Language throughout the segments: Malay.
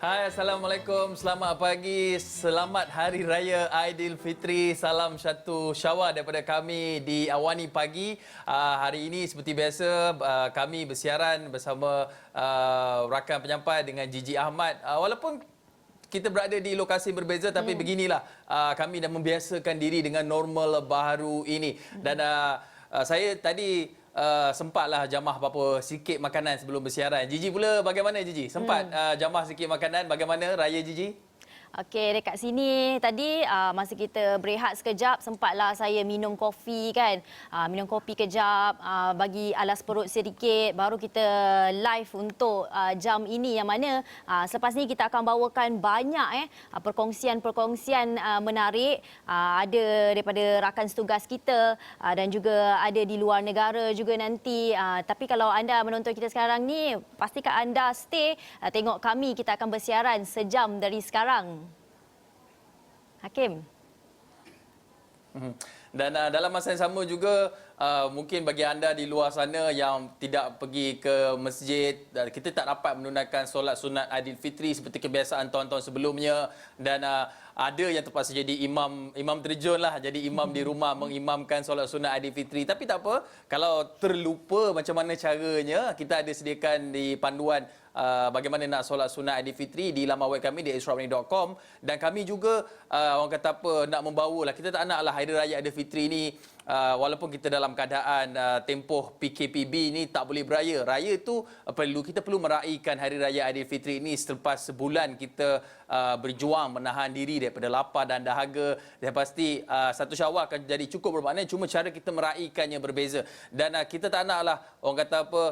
Hai, Assalamualaikum. Selamat pagi. Selamat Hari Raya Aidilfitri. Salam Syatu Syawal daripada kami di Awani Pagi. Hari ini seperti biasa kami bersiaran bersama rakan penyampai dengan Gigi Ahmad. Walaupun kita berada di lokasi berbeza tapi beginilah kami dah membiasakan diri dengan normal baru ini. Dan saya tadi sempatlah jamah apa-apa sikit makanan sebelum bersiaran. Gigi pula bagaimana Gigi? Sempat jamah sikit makanan. Bagaimana raya Gigi? Okey, dekat sini tadi masa kita berehat sekejap, sempatlah saya minum kopi kan. Minum kopi kejap, bagi alas perut sedikit, baru kita live untuk jam ini yang mana selepas ni kita akan bawakan banyak perkongsian-perkongsian menarik. Ada daripada rakan setugas kita dan juga ada di luar negara juga nanti. Tapi kalau anda menonton kita sekarang ni, pastikan anda stay tengok kami. Kita akan bersiaran sejam dari sekarang. Hakim. Dan dalam masa yang sama juga mungkin bagi anda di luar sana yang tidak pergi ke masjid, kita tak dapat menunaikan solat sunat Aidilfitri seperti kebiasaan tahun-tahun sebelumnya, dan ada yang terpaksa jadi imam terjun lah, jadi imam di rumah mengimamkan solat sunat Aidilfitri. Tapi tak apa, kalau terlupa macam mana caranya, kita ada sediakan di panduan bagaimana nak solat sunat Aidilfitri di laman web kami di extraordinary.com. Dan kami juga orang kata apa, nak membawalah, kita tak naklah Hari Raya Aidilfitri ni walaupun kita dalam keadaan tempoh PKPB ni tak boleh beraya. Raya tu kita perlu meraihkan Hari Raya Aidilfitri ini selepas sebulan kita berjuang menahan diri daripada lapar dan dahaga. Dan pasti satu Syawal akan jadi cukup bermakna, cuma cara kita meraihkannya berbeza. Dan kita tak naklah orang kata apa,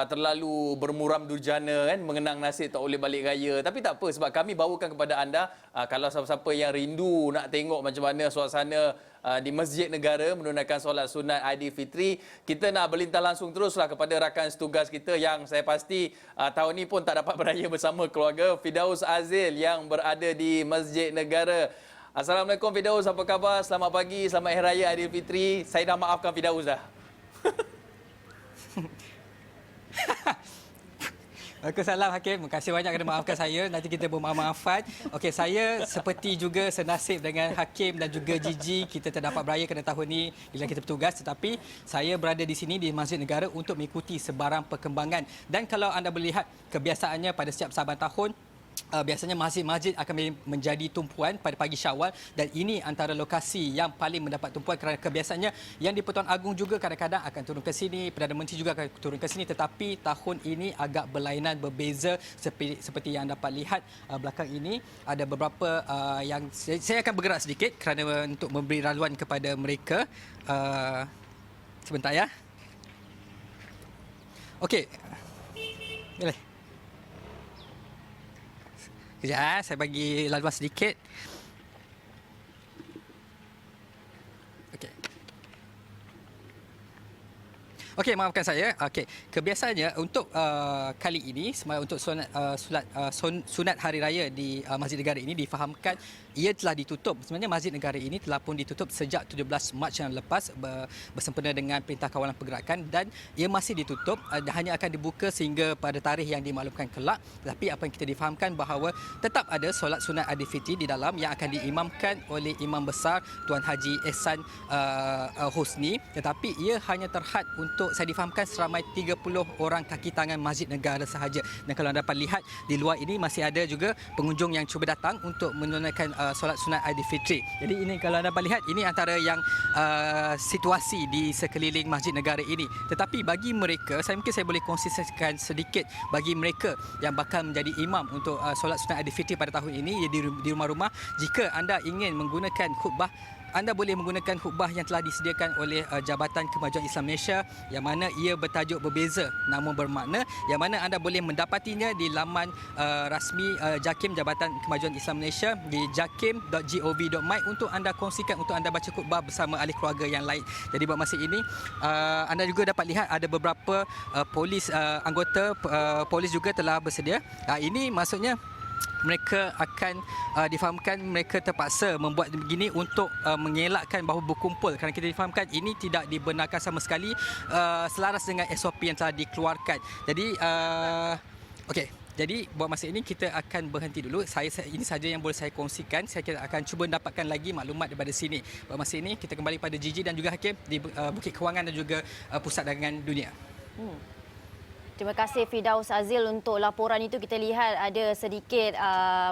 terlalu bermuram durjana kan, mengenang nasib tak boleh balik raya. Tapi tak apa, sebab kami bawakan kepada anda, kalau siapa-siapa yang rindu nak tengok macam mana suasana di Masjid Negara menunaikan solat sunat Aidilfitri, kita nak berlintah langsung teruslah kepada rakan setugas kita yang saya pasti tahun ni pun tak dapat beraya bersama keluarga, Firdaus Azil yang berada di Masjid Negara. Assalamualaikum Firdaus, apa khabar? Selamat pagi, selamat Hari Raya Aidilfitri. Saya dah maafkan Firdaus dah. Waalaikumsalam Hakim. Terima kasih banyak kerana maafkan saya. Nanti kita bermaaf-maafan. Okey, saya seperti juga senasib dengan Hakim dan juga Gigi. Kita terdapat beraya kerana tahun ini bila kita bertugas. Tetapi saya berada di sini di Masjid Negara untuk mengikuti sebarang perkembangan. Dan kalau anda melihat kebiasaannya pada setiap saban tahun, biasanya masjid-masjid akan menjadi tumpuan pada pagi Syawal, dan ini antara lokasi yang paling mendapat tumpuan kerana kebiasaannya yang di Pertuan Agong juga kadang-kadang akan turun ke sini, Perdana Menteri juga akan turun ke sini, tetapi tahun ini agak berlainan, berbeza seperti yang dapat lihat belakang ini. Ada beberapa yang saya akan bergerak sedikit kerana untuk memberi raluan kepada mereka. Sebentar ya. Okey. Boleh. Kejap, saya bagi laluan sedikit. Okey, maafkan saya. Okey, kebiasaannya untuk kali ini untuk sunat Hari Raya di Masjid Negara ini difahamkan ia telah ditutup. Sebenarnya Masjid Negara ini telah pun ditutup sejak 17 Mac yang lepas bersempena dengan Perintah Kawalan Pergerakan, dan ia masih ditutup dan hanya akan dibuka sehingga pada tarikh yang dimaklumkan kelak. Tetapi apa yang kita difahamkan bahawa tetap ada solat sunat Aidilfitri di dalam yang akan diimamkan oleh Imam Besar Tuan Haji Ehsan Husni, tetapi ia hanya terhad untuk, saya difahamkan, seramai 30 orang kaki tangan Masjid Negara sahaja. Dan kalau anda dapat lihat di luar ini masih ada juga pengunjung yang cuba datang untuk menunaikan solat sunat Aidilfitri. Jadi ini kalau anda dapat lihat, ini antara yang situasi di sekeliling Masjid Negara ini. Tetapi bagi mereka, saya boleh kongsikan sedikit bagi mereka yang bakal menjadi imam untuk solat sunat Aidilfitri pada tahun ini di rumah-rumah. Jika anda ingin menggunakan khutbah, anda boleh menggunakan khutbah yang telah disediakan oleh Jabatan Kemajuan Islam Malaysia, yang mana ia bertajuk berbeza namun bermakna, yang mana anda boleh mendapatinya di laman rasmi JAKIM, Jabatan Kemajuan Islam Malaysia, di jakim.gov.my untuk anda kongsikan, untuk anda baca khutbah bersama ahli keluarga yang lain. Jadi buat masa ini anda juga dapat lihat ada beberapa anggota polis juga telah bersedia. Ini maksudnya mereka akan difahamkan mereka terpaksa membuat begini untuk mengelakkan bahawa berkumpul, kerana kita difahamkan ini tidak dibenarkan sama sekali selaras dengan SOP yang telah dikeluarkan. Jadi okey, Jadi buat masa ini kita akan berhenti dulu. Ini saja yang boleh saya kongsikan. Saya akan cuba dapatkan lagi maklumat daripada sini. Buat masa ini kita kembali pada Gigi dan juga Hakim di Bukit Kewangan dan juga Pusat Dagangan Dunia. Terima kasih Firdaus Azil untuk laporan itu. Kita lihat ada sedikit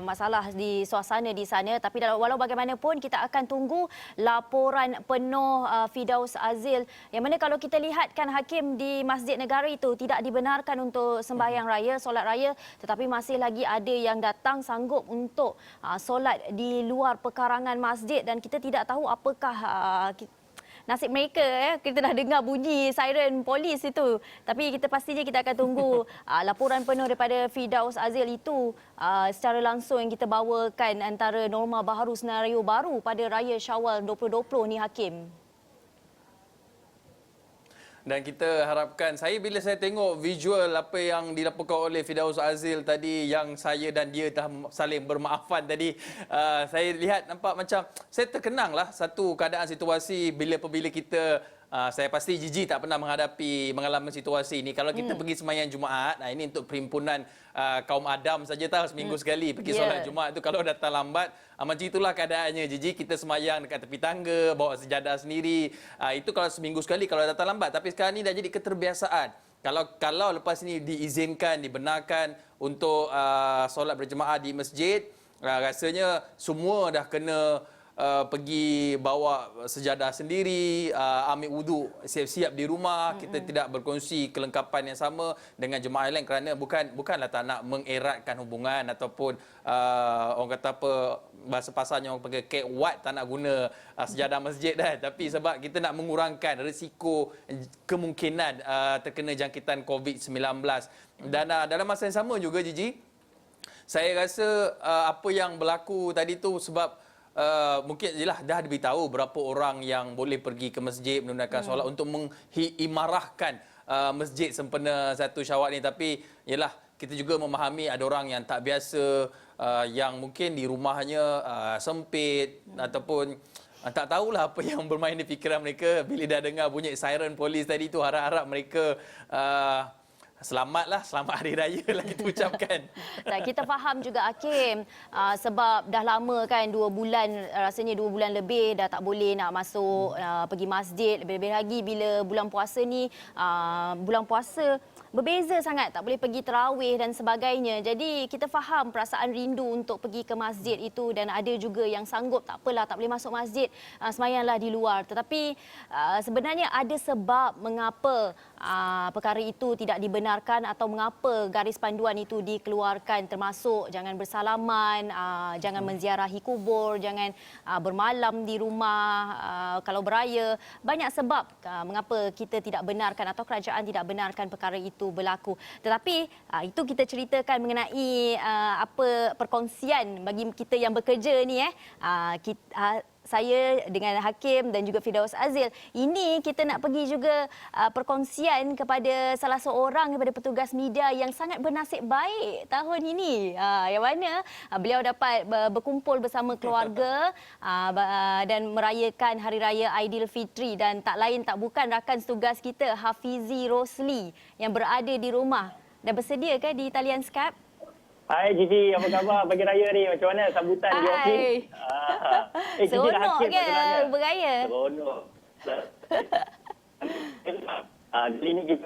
masalah di suasana di sana, tapi walau bagaimanapun kita akan tunggu laporan penuh Firdaus Azil, yang mana kalau kita lihat kan Hakim di Masjid Negara itu tidak dibenarkan untuk sembahyang raya, solat raya, tetapi masih lagi ada yang datang sanggup untuk solat di luar pekarangan masjid dan kita tidak tahu apakah nasib mereka. Kita dah dengar bunyi siren polis itu. Tapi pastinya kita akan tunggu laporan penuh daripada Firdaus Azil itu secara langsung yang kita bawakan antara norma baharu, senario baru pada Raya Syawal 2020 ni Hakim. Dan kita harapkan, bila saya tengok visual apa yang dilaporkan oleh Firdaus Azil tadi, yang saya dan dia dah saling bermaafan tadi, saya lihat nampak macam, saya terkenang lah satu keadaan situasi bila kita, saya pasti Gigi tak pernah mengalami situasi ini. Kalau kita pergi sembahyang Jumaat, ini untuk perhimpunan kaum Adam saja tahu, seminggu sekali pergi solat Jumaat tu, kalau datang lambat, macam itulah keadaannya Gigi. Kita sembahyang dekat tepi tangga, bawa sejadah sendiri. Itu kalau seminggu sekali kalau datang lambat. Tapi sekarang ni dah jadi keterbiasaan. Kalau lepas ni diizinkan, dibenarkan untuk solat berjemaah di masjid, rasanya semua dah kena pergi bawa sejadah sendiri, ambil wuduk siap-siap di rumah. Kita tidak berkongsi kelengkapan yang sama dengan jemaah lain, kerana bukanlah tak nak mengeratkan hubungan ataupun orang kata apa, bahasa pasarnya orang panggil kek wat, tak nak guna sejadah masjid dah. Tapi sebab kita nak mengurangkan risiko kemungkinan terkena jangkitan COVID-19. Dan dalam masa yang sama juga Gigi, saya rasa apa yang berlaku tadi tu sebab mungkin jelah dah diberitahu berapa orang yang boleh pergi ke masjid menunaikan solat untuk mengimarahkan masjid sempena 1 Syawal ni. Tapi yalah, kita juga memahami ada orang yang tak biasa, yang mungkin di rumahnya sempit ataupun tak tahulah apa yang bermain di fikiran mereka bila dah dengar bunyi siren polis tadi tu. Harap-harap mereka selamatlah, selamat Hari Raya lah kita ucapkan. Dan kita faham juga Hakim, sebab dah lama kan 2 bulan, rasanya 2 bulan lebih dah tak boleh nak masuk pergi masjid. Lebih-lebih lagi bila bulan puasa ni, bulan puasa berbeza sangat, tak boleh pergi tarawih dan sebagainya. Jadi kita faham perasaan rindu untuk pergi ke masjid itu, dan ada juga yang sanggup tak apalah, tak boleh masuk masjid, sembahyanglah di luar. Tetapi sebenarnya ada sebab mengapa perkara itu tidak dibenarkan atau mengapa garis panduan itu dikeluarkan, termasuk jangan bersalaman, jangan menziarahi kubur, jangan bermalam di rumah kalau beraya. Banyak sebab mengapa kita tidak benarkan atau kerajaan tidak benarkan perkara itu berlaku. Tetapi itu kita ceritakan mengenai apa perkongsian bagi kita yang bekerja ni saya dengan Hakim dan juga Firdaus Azil. Ini kita nak pergi juga perkongsian kepada salah seorang daripada petugas media yang sangat bernasib baik tahun ini. Yang mana beliau dapat berkumpul bersama keluarga dan merayakan Hari Raya Aidilfitri, dan tak lain tak bukan rakan setugas kita Hafizi Rosli yang berada di rumah. Dan bersedia ke di talian Skype? Hai Gigi, apa khabar pagi raya ni? Macam mana sambutan di ofis? Seronok ke beraya? Seronok. Jadi ni kita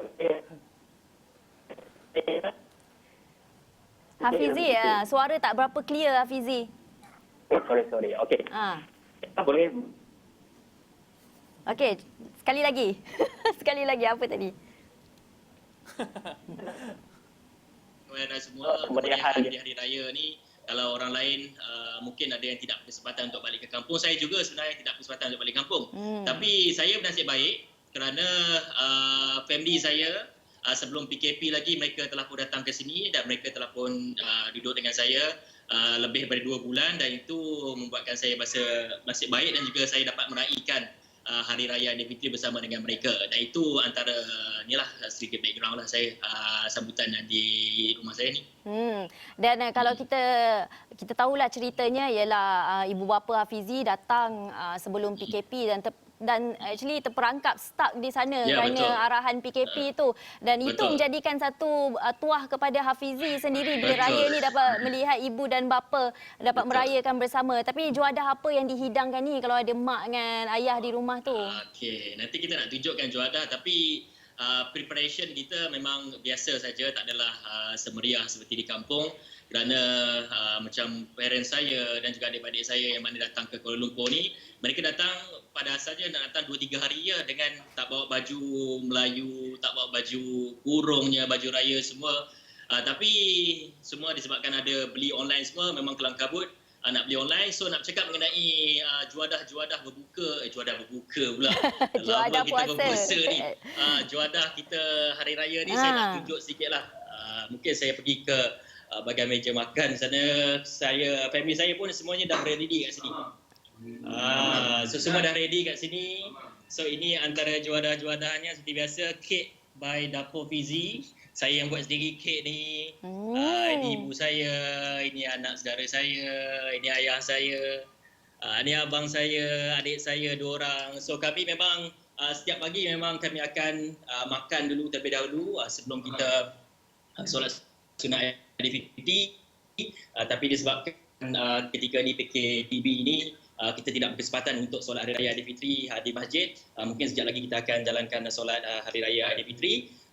Hafizi, suara tak berapa clear Hafizi. Sorry. Okey. Boleh? Okey, sekali lagi. Sekali lagi, apa tadi? Kepada semua kemeriahan di Hari Raya ni, kalau orang lain mungkin ada yang tidak berkesempatan untuk balik ke kampung. Saya juga sebenarnya tidak berkesempatan untuk balik kampung. Tapi saya bernasib baik kerana family saya sebelum PKP lagi mereka telah pun datang ke sini dan mereka telah pun duduk dengan saya lebih daripada 2 bulan, dan itu membuatkan saya rasa nasib baik dan juga saya dapat meraihkan Hari Raya Aidilfitri bersama dengan mereka. Dan itu antara inilah sedikit background lah saya sambutan di rumah saya ni. Dan kalau kita tahulah ceritanya ialah ibu bapa Hafizi datang sebelum PKP dan actually terperangkap stuck di sana Ya, kerana betul. arahan PKP itu, dan itu Betul. menjadikan satu tuah kepada Hafizi sendiri bila raya ni dapat melihat ibu dan bapa dapat merayakan bersama. Tapi juadah apa yang dihidangkan ni kalau ada mak dengan ayah di rumah tu? Okey, nanti kita nak tunjukkan juadah, tapi preparation kita memang biasa saja, tak adalah semeriah seperti di kampung, kerana macam parents saya dan juga adik-adik saya yang mana datang ke Kuala Lumpur ni, mereka datang pada asalnya nak datang 2-3 hari dengan tak bawa baju Melayu, tak bawa baju kurungnya, baju raya semua. Tapi semua disebabkan ada beli online semua, memang kelang kabut nak beli online. So nak bercakap mengenai juadah berbuka, juadah berbuka pula. Juadah Lama kita puasa. berpuasa ni. Juadah kita hari raya ni saya nak tunjuk sikit lah. Mungkin saya pergi ke bahagian meja makan sana. Family saya pun semuanya dah ready kat sini. So semua dah ready kat sini. So ini antara juadah-juadahnya seperti biasa. Kek by Dapur Fizi. Saya yang buat sendiri kek ni. Ini ibu saya, ini anak saudara saya, ini ayah saya, ini abang saya, adik saya 2 orang. So kami memang setiap pagi memang kami akan makan dulu terlebih dahulu sebelum kita solat sunat Aidilfitri. Tapi disebabkan ketika ni PKPB ini kita tidak berkesempatan untuk solat Hari Raya Aidilfitri di masjid. Mungkin sekejap lagi kita akan jalankan solat Hari Raya Aidilfitri.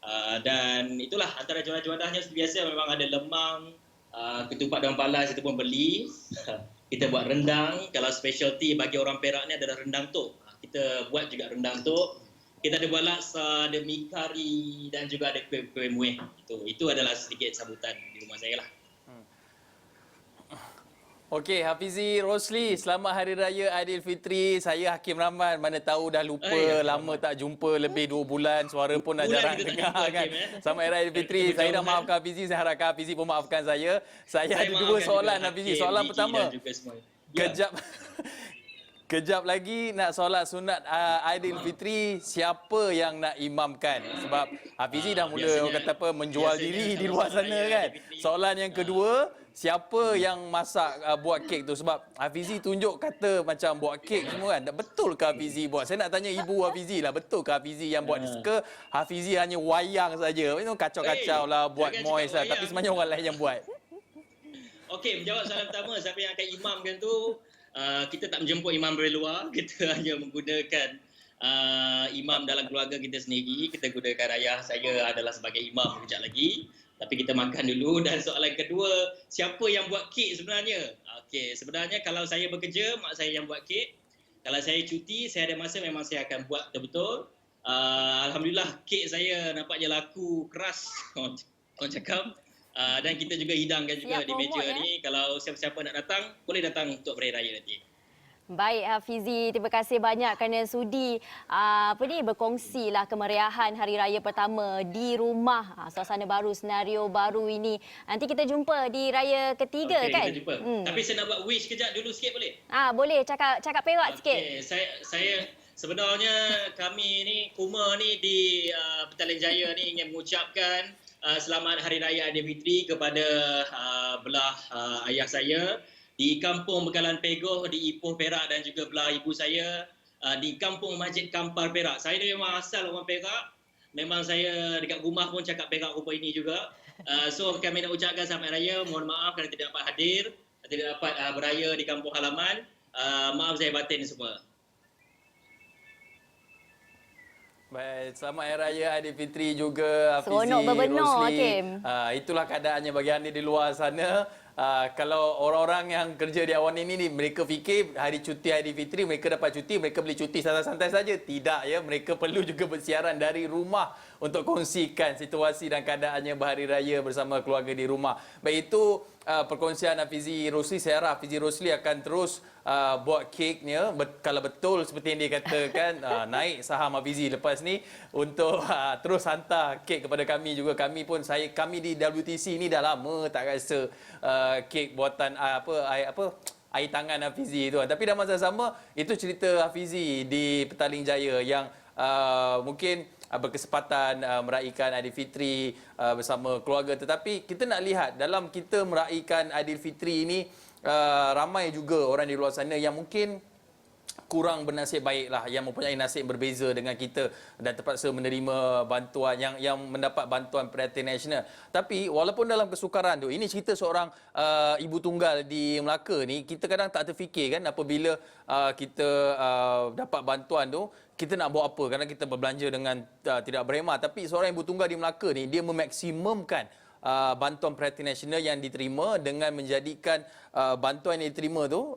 Dan itulah antara juadah-juadahnya seperti biasa, memang ada lemang, ketupat daun palas itu pun beli. Kita buat rendang. Kalau specialty bagi orang Perak ni adalah rendang tok. Kita buat juga rendang tok. Kita ada buat laksa, ada mi kari dan juga ada kuih-kuih muih. Itu adalah sedikit sambutan di rumah saya lah. Okey, Hafizi Rosli, selamat Hari Raya Aidilfitri. Saya Hakim Rahman, mana tahu dah lupa, lama tak jumpa, lebih 2 bulan, suara pun dah jarang dengar kan. Selamat Hari Raya Aidilfitri. Saya dah maafkan Hafizi, saya harapkan Hafizi pun maafkan saya. Saya ada 2 soalan Hafizi. Soalan pertama, kejap lagi nak solat sunat Aidilfitri, siapa yang nak imamkan? Sebab Hafizi dah mula orang kata apa, menjual diri di luar sana kan. Soalan yang kedua, siapa yang masak buat kek tu? Sebab Hafizi tunjuk kata macam buat kek semua kan. Betul ke Hafizi buat? Saya nak tanya ibu Hafizi lah, betul ke Hafizi yang buat? Ke Hafizi hanya wayang saja? Itu kacau-kacau lah, buat moist lah. Tapi sebenarnya orang lain yang buat. Okey, menjawab soalan pertama, siapa yang akan imamkan tu, kita tak menjemput imam dari luar. Kita hanya menggunakan imam dalam keluarga kita sendiri. Kita gunakan ayah saya adalah sebagai imam kejap lagi. Tapi kita makan dulu. Dan soalan kedua, siapa yang buat kek sebenarnya? Okey, sebenarnya kalau saya bekerja, mak saya yang buat kek. Kalau saya cuti, saya ada masa, memang saya akan buat betul-betul. Alhamdulillah, kek saya nampaknya laku keras, orang cakap. Dan kita juga hidangkan juga di meja ni. Kalau siapa-siapa nak datang, boleh datang untuk beri raya nanti. Baik Hafizi, terima kasih banyak kerana sudi berkongsilah kemeriahan Hari Raya pertama di rumah. Suasana baru, senario baru ini. Nanti kita jumpa di raya ketiga kan? Kita jumpa. Tapi saya nak buat wish kejap dulu sikit boleh? Boleh cakap perak sikit. Saya sebenarnya kami ni Kuma ni di Petaling Jaya ni ingin mengucapkan selamat Hari Raya Aidilfitri kepada belah ayah saya di Kampung Bekalan Pegoh di Ipoh Perak, dan juga belah ibu saya di Kampung Masjid Kampar Perak. Saya ni memang asal orang Perak. Memang saya dekat rumah pun cakap Perak rupa ini juga. So kami nak ucapkan selamat raya. Mohon maaf kerana tidak dapat hadir, tidak dapat beraya di kampung halaman. Maaf saya batin semua. Baik, selamat Hari Raya Aidilfitri juga Hafizi, Seronok berbenar, Rosli. Hakim. Itulah keadaannya bagi anda di luar sana. Kalau orang-orang yang kerja di awan ini, mereka fikir hari cuti Aidilfitri, mereka dapat cuti, mereka boleh cuti santai-santai saja. Tidak ya, mereka perlu juga bersiaran dari rumah untuk kongsikan situasi dan keadaannya berhari raya bersama keluarga di rumah. Baik, itu perkongsian Hafizi Rosli. Saya harap Hafizi Rosli akan terus buat keknya. Kalau betul seperti yang dia katakan, naik saham Hafizi lepas ni untuk terus hantar kek kepada kami juga. Kami di WTC ni dah lama tak rasa kek buatan air tangan Hafizi tu. Tapi dalam masa sama itu cerita Hafizi di Petaling Jaya yang mungkin berkesempatan meraihkan Aidilfitri bersama keluarga. Tetapi kita nak lihat dalam kita meraihkan Aidilfitri ini, ramai juga orang di luar sana yang mungkin kurang bernasib baiklah, yang mempunyai nasib berbeza dengan kita dan terpaksa menerima bantuan yang mendapat bantuan Perhatian Nasional. Tapi walaupun dalam kesukaran tu, ini cerita seorang ibu tunggal di Melaka ni, kita kadang tak terfikir kan apabila kita dapat bantuan tu, kita nak buat apa? Kadang kita berbelanja dengan tidak berhemah. Tapi seorang ibu tunggal di Melaka ni, dia memaksimumkan bantuan Perhatian Nasional yang diterima dengan menjadikan bantuan yang diterima tu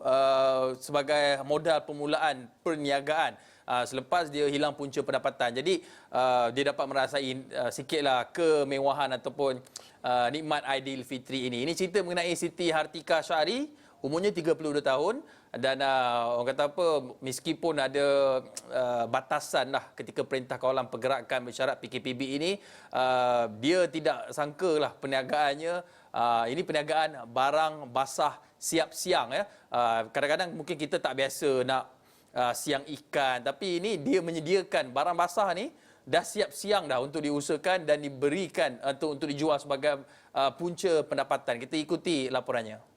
sebagai modal permulaan perniagaan selepas dia hilang punca pendapatan. Jadi dia dapat merasai sikitlah kemewahan ataupun nikmat Aidilfitri ini. Ini cerita mengenai Siti Hartika Syari, umurnya 32 tahun dan orang kata apa, meskipun ada batasan lah ketika Perintah Kawalan Pergerakan Bersyarat PKPB ini, dia tidak sangkalah perniagaannya ini perniagaan barang basah siap siang ya. Kadang-kadang mungkin kita tak biasa nak siang ikan, tapi ini dia menyediakan barang basah ni dah siap siang dah untuk diusahakan dan diberikan untuk dijual sebagai punca pendapatan. Kita ikuti laporannya.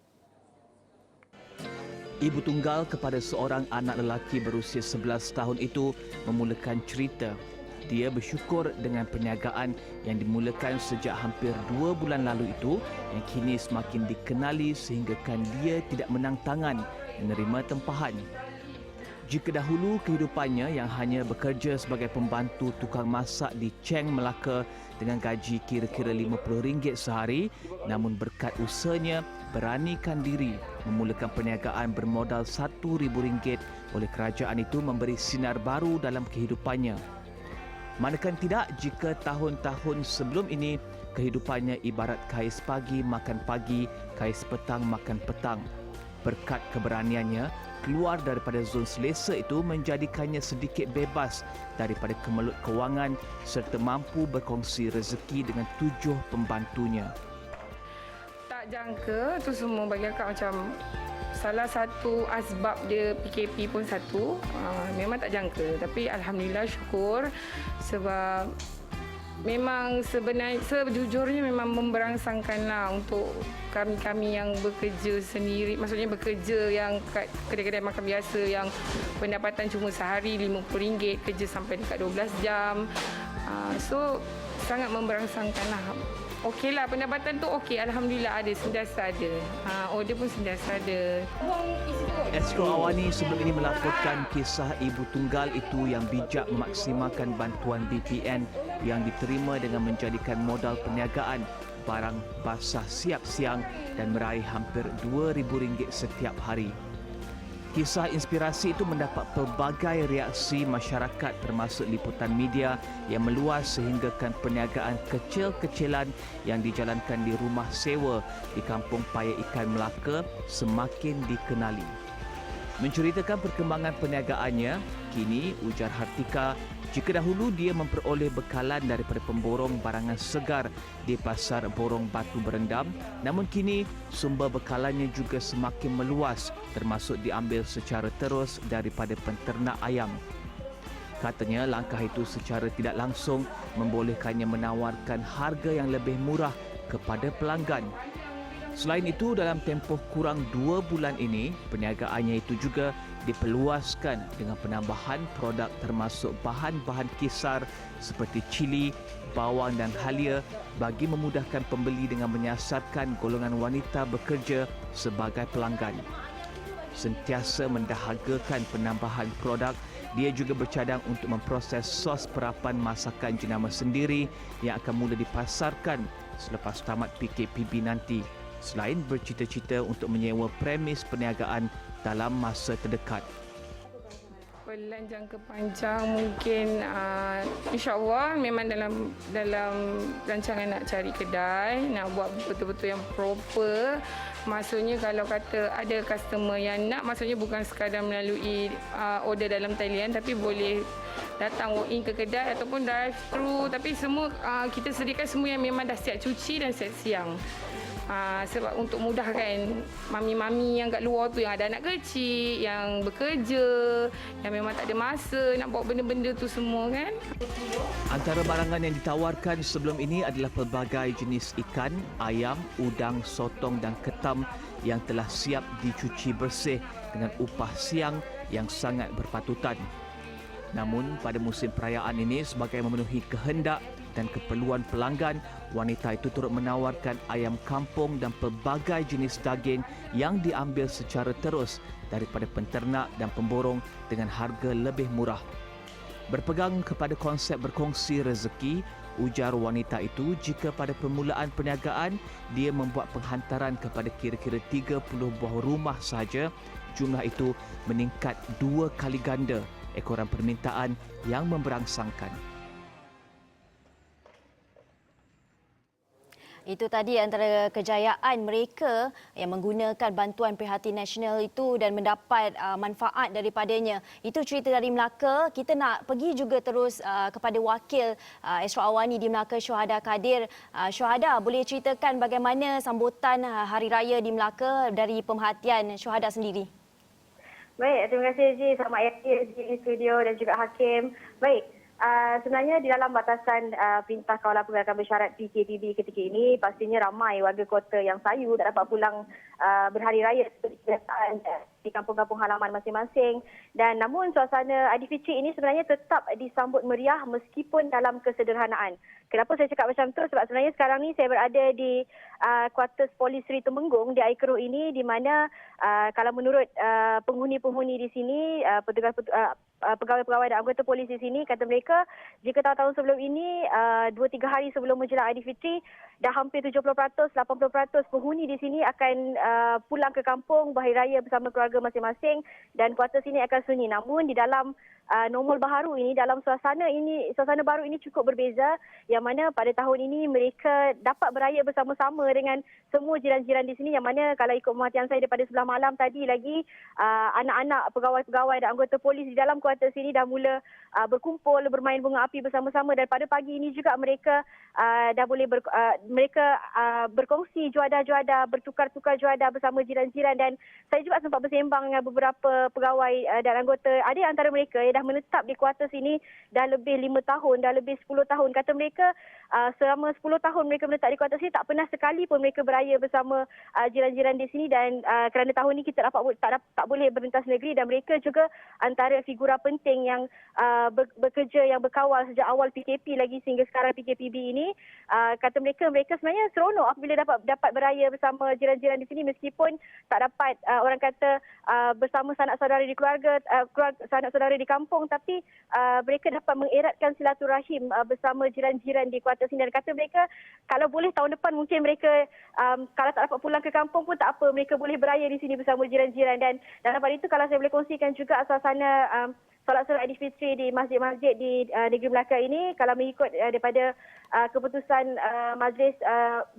Ibu tunggal kepada seorang anak lelaki berusia 11 tahun itu memulakan cerita. Dia bersyukur dengan perniagaan yang dimulakan sejak hampir 2 bulan lalu itu yang kini semakin dikenali sehinggakan dia tidak menang tangan menerima tempahan. Jika dahulu kehidupannya yang hanya bekerja sebagai pembantu tukang masak di Cheng, Melaka dengan gaji kira-kira RM50 sehari, namun berkat usahanya beranikan diri memulakan perniagaan bermodal RM1,000 oleh kerajaan itu memberi sinar baru dalam kehidupannya. Manakan tidak jika tahun-tahun sebelum ini kehidupannya ibarat kais pagi makan pagi, kais petang makan petang. Berkat keberaniannya, keluar daripada zon selesa itu menjadikannya sedikit bebas daripada kemelut kewangan serta mampu berkongsi rezeki dengan 7 pembantunya. Tak jangka tu semua bagi akak macam salah satu asbab dia PKP pun satu. Memang tak jangka, tapi alhamdulillah syukur sebab memang sejujurnya memang memberangsangkanlah untuk kami-kami yang bekerja sendiri, maksudnya bekerja yang kat kedai-kedai makan biasa yang pendapatan cuma sehari RM50, kerja sampai dekat 12 jam. So sangat memberangsangkanlah. Okeylah, pendapatan tu okey, alhamdulillah ada, sentiasa ada. Order pun sentiasa ada. Esko Awani sebelum ini melaporkan kisah ibu tunggal itu yang bijak memaksimalkan bantuan BPN yang diterima dengan menjadikan modal perniagaan barang basah siap siang dan meraih hampir RM2,000 setiap hari. Kisah inspirasi itu mendapat pelbagai reaksi masyarakat termasuk liputan media yang meluas sehinggakan perniagaan kecil-kecilan yang dijalankan di rumah sewa di Kampung Paya Ikan Melaka semakin dikenali. Menceritakan perkembangan perniagaannya, kini ujar Hartika, jika dahulu dia memperoleh bekalan daripada pemborong barangan segar di Pasar Borong Batu Berendam, namun kini sumber bekalannya juga semakin meluas termasuk diambil secara terus daripada penternak ayam. Katanya langkah itu secara tidak langsung membolehkannya menawarkan harga yang lebih murah kepada pelanggan. Selain itu, dalam tempoh kurang 2 bulan ini, perniagaannya itu juga diperluaskan dengan penambahan produk termasuk bahan-bahan kisar seperti cili, bawang dan halia bagi memudahkan pembeli dengan menyasarkan golongan wanita bekerja sebagai pelanggan. Sentiasa mendahagakan penambahan produk, dia juga bercadang untuk memproses sos perapan masakan jenama sendiri yang akan mula dipasarkan selepas tamat PKPB nanti. Selain bercita-cita untuk menyewa premis perniagaan dalam masa terdekat. Pelan jangka panjang mungkin insya-Allah memang dalam rancangan nak cari kedai, nak buat betul-betul yang proper. Maksudnya kalau kata ada customer yang nak, maksudnya bukan sekadar melalui order dalam talian, tapi boleh datang walk in ke kedai ataupun drive thru, tapi semua kita sediakan semua yang memang dah siap cuci dan siap siang. Sebab untuk mudahkan mami-mami yang kat luar tu, yang ada anak kecil, yang bekerja, yang memang tak ada masa nak bawa benda-benda tu semua kan. Antara barangan yang ditawarkan sebelum ini adalah pelbagai jenis ikan, ayam, udang, sotong dan ketam yang telah siap dicuci bersih dengan upah siang yang sangat berpatutan. Namun pada musim perayaan ini, sebagai memenuhi kehendak dan keperluan pelanggan, wanita itu turut menawarkan ayam kampung dan pelbagai jenis daging yang diambil secara terus daripada penternak dan pemborong dengan harga lebih murah. Berpegang kepada konsep berkongsi rezeki, ujar wanita itu jika pada permulaan perniagaan dia membuat penghantaran kepada kira-kira 30 buah rumah sahaja, jumlah itu meningkat 2 kali ganda ekoran permintaan yang memberangsangkan. Itu tadi antara kejayaan mereka yang menggunakan bantuan Prihatin Nasional itu dan mendapat manfaat daripadanya. Itu cerita dari Melaka. Kita nak pergi juga terus kepada wakil Astro Awani di Melaka, Syuhada Kadir. Syuhada, boleh ceritakan bagaimana sambutan Hari Raya di Melaka dari pemerhatian Syuhada sendiri? Baik, terima kasih Ji. Selamat hadir di studio dan juga Hakim. Baik. Sebenarnya di dalam batasan Perintah Kawalan Pergerakan Bersyarat PKPB ketika ini, pastinya ramai warga kota yang sayu tak dapat pulang berhari raya seperti kebiasaan di kampung-kampung halaman masing-masing. Dan namun suasana Aidilfitri ini sebenarnya tetap disambut meriah meskipun dalam kesederhanaan. Kenapa saya cakap macam tu? Sebab sebenarnya sekarang ni saya berada di kuartus Polis Seri Temenggung di Air Keruh ini, di mana kalau menurut penghuni-penghuni di sini, pegawai-pegawai dan anggota polis di sini, kata mereka jika tahun-tahun sebelum ini 2-3 hari sebelum menjelang Aidilfitri, dah hampir 70%, 80% penghuni di sini akan pulang ke kampung berhari raya bersama keluarga masing-masing dan kuartus ini akan sunyi. Namun di dalam normal baharu ini, dalam suasana baru ini cukup berbeza, yang mana pada tahun ini mereka dapat beraya bersama-sama dengan semua jiran-jiran di sini, yang mana kalau ikut pemerhatian saya daripada sebelah malam tadi lagi, anak-anak pegawai-pegawai dan anggota polis di dalam kuartus ini dah mula berkumpul bermain bunga api bersama-sama, dan pada pagi ini juga mereka dah boleh berkongsi juada-juada, bertukar-tukar juada bersama jiran-jiran. Dan saya juga sempat bersembang dengan beberapa pegawai dan anggota, ada antara mereka dah menetap di kuartus ini dah lebih 5 tahun, dah lebih 10 tahun. Kata mereka selama 10 tahun mereka menetap di kuartus ini tak pernah sekali pun mereka beraya bersama jiran-jiran di sini. Dan kerana tahun ini kita tak boleh berlintas negeri, dan mereka juga antara figura penting yang bekerja, yang berkawal sejak awal PKP lagi sehingga sekarang PKPB ini. Kata mereka sebenarnya seronok apabila dapat beraya bersama jiran-jiran di sini meskipun tak dapat orang kata bersama sanak saudara di keluarga, sanak saudara di kampung, tapi mereka dapat mengeratkan silaturahim bersama jiran-jiran di kuartus ini. Dan kata mereka kalau boleh tahun depan mungkin mereka kalau tak dapat pulang ke kampung pun tak apa, mereka boleh beraya di sini bersama jiran-jiran. Dan dalam hal itu kalau saya boleh kongsikan juga suasana solat sunat Aidilfitri di masjid-masjid di negeri Melaka ini, kalau mengikut daripada keputusan Majlis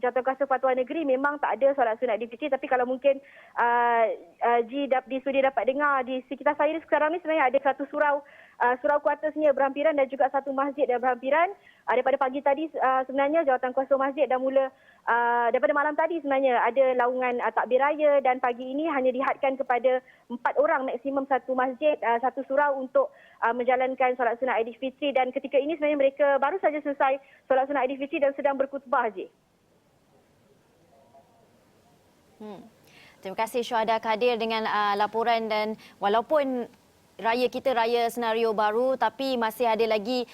Jawatankuasa Fatwa Negeri, memang tak ada solat sunat Aidilfitri. Tapi kalau mungkin di studio dapat dengar, di sekitar saya sekarang ni sebenarnya ada satu surau kuartusnya berhampiran dan juga satu masjid yang berhampiran. Daripada pagi tadi sebenarnya Jawatankuasa Masjid dah mula, daripada malam tadi sebenarnya ada laungan takbir raya, dan pagi ini hanya dihadkan kepada 4 orang maksimum satu masjid, satu surau untuk menjalankan solat sunat Aidilfitri. Dan ketika ini sebenarnya mereka baru saja selesai solat sunat Aidilfitri dan sedang berkhutbah je. Terima kasih Syuhada Kadir dengan laporan. Dan walaupun raya kita raya senario baru, tapi masih ada lagi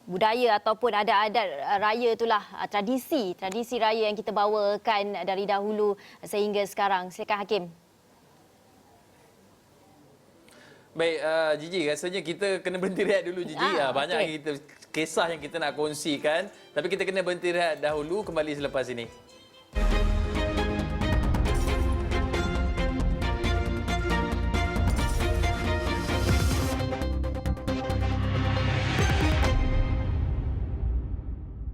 budaya ataupun ada adat raya itulah, tradisi raya yang kita bawakan dari dahulu sehingga sekarang. Silakan Hakim. Baik, Gigi, rasanya kita kena berhenti rehat dulu, Gigi. Banyak okay. kisah yang kita nak kongsikan, tapi kita kena berhenti rehat dahulu, kembali selepas ini.